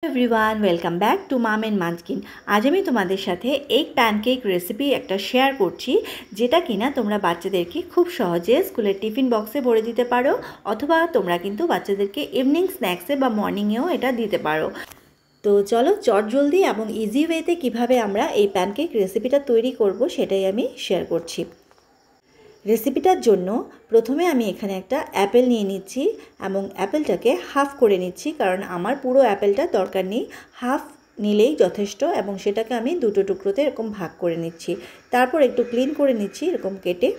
Everyone welcome back to mum and Munchkin. আজ আমি তোমাদের সাথে এগ প্যানকেক রেসিপি একটা শেয়ার করছি, যেটা কিনা তোমরা বাচ্চাদেরকে খুব সহজে স্কুলের টিফিন বক্সে ভরে দিতে পারো, অথবা তোমরা কিন্তু বাচ্চাদেরকে ইভিনিং স্ন্যাক্সে বা মর্নিংয়েও এটা দিতে পারো। তো চলো চটজলদি এবং ইজি ওয়েতে কিভাবে আমরা এই প্যানকেক রেসিপিটা তৈরি করব সেটাই আমি শেয়ার করছি। রেসিপিটার জন্য প্রথমে আমি এখানে একটা অ্যাপেল নিয়ে নিচ্ছি এবং অ্যাপেলটাকে হাফ করে নিচ্ছি, কারণ আমার পুরো অ্যাপেলটা দরকার নেই, হাফ নিলেই যথেষ্ট। এবং সেটাকে আমি দুটো টুকরোতে এরকম ভাগ করে নিচ্ছি, তারপর একটু ক্লিন করে নিচ্ছি এরকম কেটে।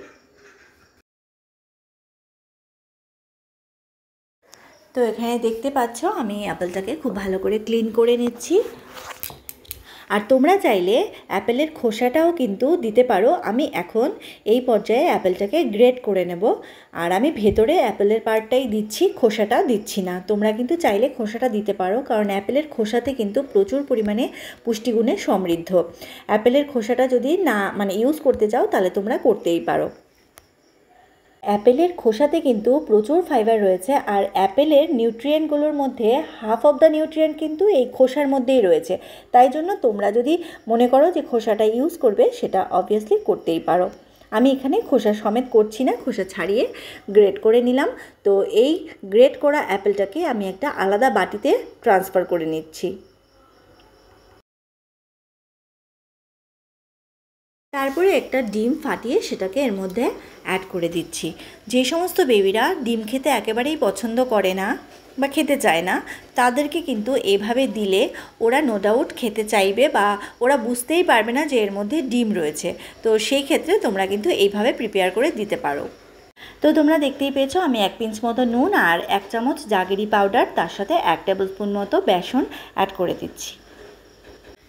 তো এখানে দেখতে পাচ্ছ আমি অ্যাপেলটাকে খুব ভালো করে ক্লিন করে নিচ্ছি। আর তোমরা চাইলে অ্যাপেলের খোসাটাও কিন্তু দিতে পারো। আমি এখন এই পর্যায়ে অ্যাপেলটাকে গ্রেট করে নেব, আর আমি ভেতরে অ্যাপেলের পার্টটাই দিচ্ছি, খোসাটা দিচ্ছি না। তোমরা কিন্তু চাইলে খোসাটা দিতে পারো, কারণ অ্যাপেলের খোসাতে কিন্তু প্রচুর পরিমাণে পুষ্টিগুণে সমৃদ্ধ। অ্যাপেলের খোসাটা যদি না ইউজ করতে চাও তাহলে তোমরা করতেই পারো। অ্যাপেলের খোসাতে কিন্তু প্রচুর ফাইবার রয়েছে, আর অ্যাপেলের নিউট্রিয়েন্টগুলোর মধ্যে হাফ অফ দ্য নিউট্রিয়েন্ট কিন্তু এই খোসার মধ্যেই রয়েছে। তাই জন্য তোমরা যদি মনে করো যে খোসাটা ইউজ করবে, সেটা অবভিয়াসলি করতেই পারো। আমি এখানে খোসা সমেত করছি না, খোসা ছাড়িয়ে গ্রেট করে নিলাম। তো এই গ্রেট করা অ্যাপেলটাকে আমি একটা আলাদা বাটিতে ট্রান্সফার করে নিচ্ছি। তারপরে একটা ডিম ফাটিয়ে সেটাকে এর মধ্যে অ্যাড করে দিচ্ছি। যে সমস্ত বেবিরা ডিম খেতে একেবারেই পছন্দ করে না বা খেতে চায় না, তাদেরকে কিন্তু এভাবে দিলে ওরা নো ডাউট খেতে চাইবে, বা ওরা বুঝতেই পারবে না যে এর মধ্যে ডিম রয়েছে। তো সেই ক্ষেত্রে তোমরা কিন্তু এইভাবে প্রিপেয়ার করে দিতে পারো। তো তোমরা দেখতেই পেয়েছো আমি 1 পিঞ্চ মতো নুন আর 1 চামচ জাগেরি পাউডার, তার সাথে 1 টেবিল স্পুন মতো বেসন অ্যাড করে দিচ্ছি।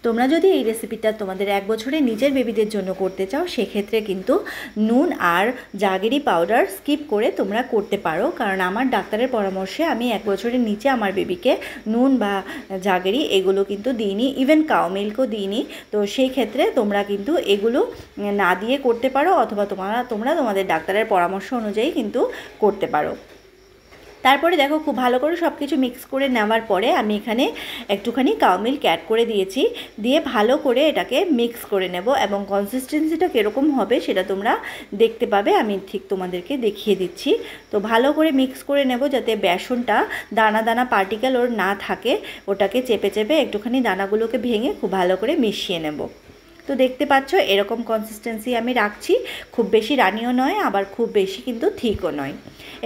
তোমরা যদি এই রেসিপিটা তোমাদের 1 বছরের নিজের বেবিদের জন্য করতে চাও, সেক্ষেত্রে কিন্তু নুন আর জাগেরি পাউডার স্কিপ করে তোমরা করতে পারো, কারণ আমার ডাক্তারের পরামর্শে আমি 1 বছরের নিচে আমার বেবিকে নুন বা জাগেরি এগুলো কিন্তু দিইনি, ইভেন কাউ মিল্কও দিইনি। তো সেই ক্ষেত্রে তোমরা কিন্তু এগুলো না দিয়ে করতে পারো, অথবা তোমরা তোমাদের ডাক্তারের পরামর্শ অনুযায়ী কিন্তু করতে পারো। তারপরে দেখো খুব ভালো করে সব কিছু মিক্স করে নেওয়ার পরে আমি এখানে একটুখানি কাউ মিল্ক অ্যাড করে দিয়েছি, দিয়ে ভালো করে এটাকে মিক্স করে নেব। এবং কনসিস্টেন্সিটা কীরকম হবে সেটা তোমরা দেখতে পাবে, আমি ঠিক তোমাদেরকে দেখিয়ে দিচ্ছি। তো ভালো করে মিক্স করে নেব, যাতে বেসনটা দানা দানা পার্টিকেল ওর না থাকে। ওটাকে চেপে চেপে একটুখানি দানাগুলোকে ভেঙে খুব ভালো করে মিশিয়ে নেব। তো দেখতে পাচ্ছ এরকম কনসিস্টেন্সি আমি রাখছি, খুব বেশি রানিও নয়, আবার খুব বেশি কিন্তু থিকও নয়।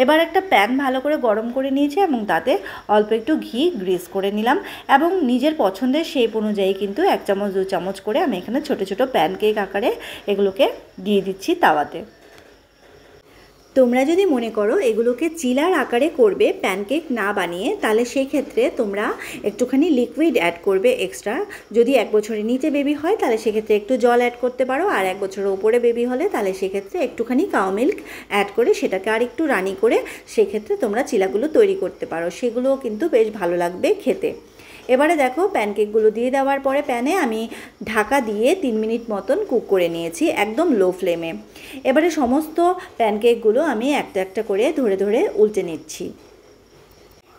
এবার একটা প্যান ভালো করে গরম করে নিয়েছি এবং তাতে অল্প একটু ঘি গ্রিস করে নিলাম, এবং নিজের পছন্দের শেপ অনুযায়ী কিন্তু 1 চামচ 2 চামচ করে আমি এখানে ছোট ছোট প্যানকেক আকারে এগুলোকে দিয়ে দিচ্ছি তাওয়াতে। তোমরা যদি মনে করো এগুলোকে চিলার আকারে করবে প্যানকেক না বানিয়ে, তাহলে সেই ক্ষেত্রে তোমরা একটুখানি লিকুইড অ্যাড করবে এক্সট্রা। যদি 1 বছরের নিচে বেবি হয় তাহলে সেক্ষেত্রে একটু জল অ্যাড করতে পারো, আর 1 বছরের উপরে বেবি হলে তাহলে সেক্ষেত্রে একটুখানি কাউ মিল্ক অ্যাড করে সেটাকে আর একটু রানি করে সেক্ষেত্রে তোমরা চিলাগুলো তৈরি করতে পারো, সেগুলোও কিন্তু বেশ ভালো লাগবে খেতে। এবারে দেখো প্যানকেকগুলো দিয়ে দেওয়ার পরে প্যানে আমি ঢাকা দিয়ে 3 মিনিট মতন কুক করে নিয়েছি একদম লো ফ্লেমে। এবারে সমস্ত প্যানকেকগুলো আমি একটা একটা করে ধরে ধরে উল্টে নিচ্ছি।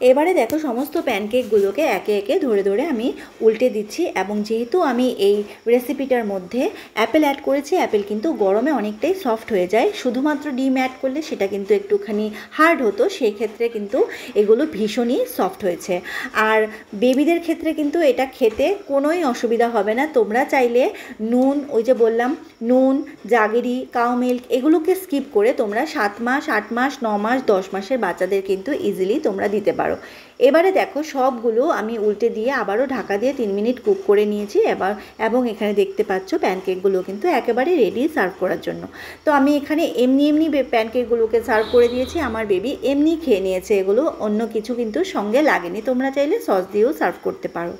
এবারে দেখো সমস্ত প্যানকেকগুলোকে একে একে ধরে ধরে আমি উল্টে দিচ্ছি। এবং যেহেতু আমি এই রেসিপিটার মধ্যে অ্যাপেল অ্যাড করেছি, অ্যাপেল কিন্তু গরমে অনেকটাই সফট হয়ে যায়, শুধুমাত্র ডিম অ্যাড করলে সেটা কিন্তু একটুখানি হার্ড হতো, সেই ক্ষেত্রে কিন্তু এগুলো ভীষণই সফট হয়েছে। আর বেবিদের ক্ষেত্রে কিন্তু এটা খেতে কোনোই অসুবিধা হবে না। তোমরা চাইলে নুন, ওই যে বললাম নুন, জাগেরি, কাউ মিল্ক এগুলোকে স্কিপ করে তোমরা 7 মাস, 8 মাস, 9 মাস, 10 মাসের বাচ্চাদের কিন্তু ইজিলি তোমরা দিতে পারো। এবারে দেখো সবগুলো আমি উল্টে দিয়ে আবারও ঢাকা দিয়ে 3 মিনিট কুক করে নিয়েছি এবং এখানে দেখতে পাচ্ছ প্যানকেকগুলো কিন্তু একেবারে রেডি সার্ভ করার জন্য। তো আমি এখানে এমনি প্যানকেকগুলোকে সার্ভ করে দিয়েছি, আমার বেবি এমনি খেয়ে নিয়েছে, এগুলো অন্য কিছু কিন্তু সঙ্গে লাগেনি। তোমরা চাইলে সস দিয়েও সার্ভ করতে পারো।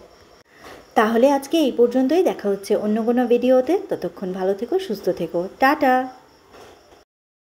তাহলে আজকে এই পর্যন্তই, দেখা হচ্ছে অন্য কোনো ভিডিওতে। ততক্ষণ ভালো থেকো, সুস্থ থেকো, টাটা।